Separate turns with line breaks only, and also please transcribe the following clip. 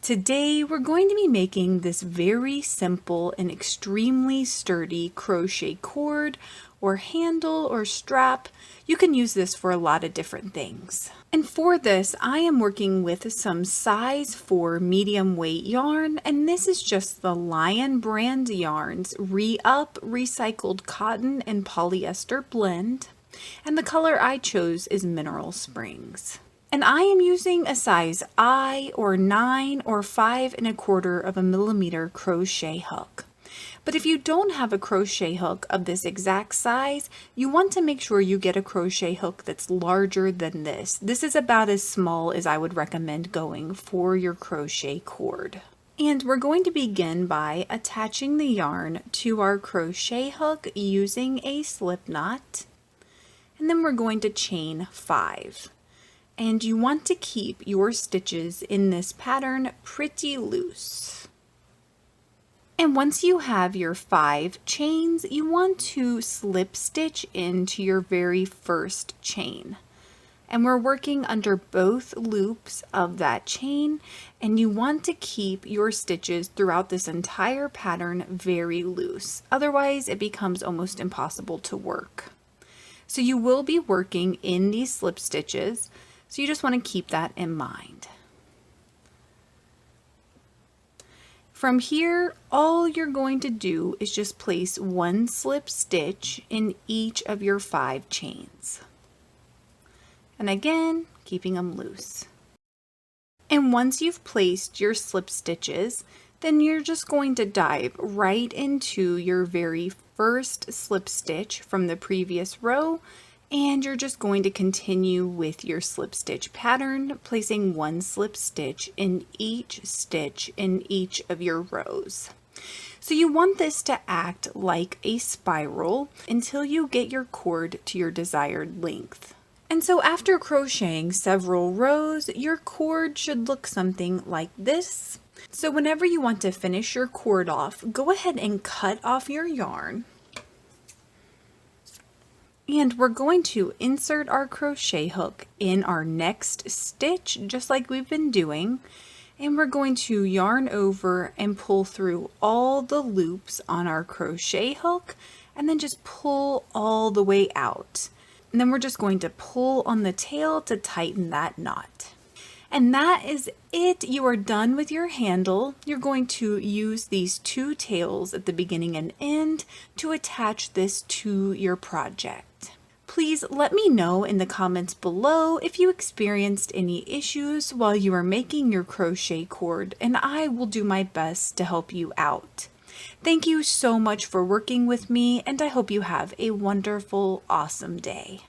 Today we're going to be making this very simple and extremely sturdy crochet cord or handle or strap. You can use this for a lot of different things. And for this I am working with some size 4 medium weight yarn, and this is just the Lion brand yarns Re-Up Recycled Cotton and Polyester blend, and the color I chose is Mineral Springs. And I am using a size I or 9 or 5 1/4 millimeter crochet hook. But if you don't have a crochet hook of this exact size, you want to make sure you get a crochet hook that's larger than this. This is about as small as I would recommend going for your crochet cord. And we're going to begin by attaching the yarn to our crochet hook using a slip knot. And then we're going to chain 5. And you want to keep your stitches in this pattern pretty loose. And once you have your 5 chains, you want to slip stitch into your very first chain. And we're working under both loops of that chain, and you want to keep your stitches throughout this entire pattern very loose. Otherwise, it becomes almost impossible to work. So you will be working in these slip stitches. So you just want to keep that in mind. From here, all you're going to do is just place 1 slip stitch in each of your 5 chains. And again, keeping them loose. And once you've placed your slip stitches, then you're just going to dive right into your very first slip stitch from the previous row. And you're just going to continue with your slip stitch pattern, placing 1 slip stitch in each stitch in each of your rows. So you want this to act like a spiral until you get your cord to your desired length. And so after crocheting several rows, your cord should look something like this. So whenever you want to finish your cord off, go ahead and cut off your yarn. And we're going to insert our crochet hook in our next stitch, just like we've been doing. And we're going to yarn over and pull through all the loops on our crochet hook, and then just pull all the way out. And then we're just going to pull on the tail to tighten that knot. And that is it. You are done with your handle. You're going to use these 2 tails at the beginning and end to attach this to your project. Please let me know in the comments below if you experienced any issues while you are making your crochet cord, and I will do my best to help you out. Thank you so much for working with me, and I hope you have a wonderful, awesome day.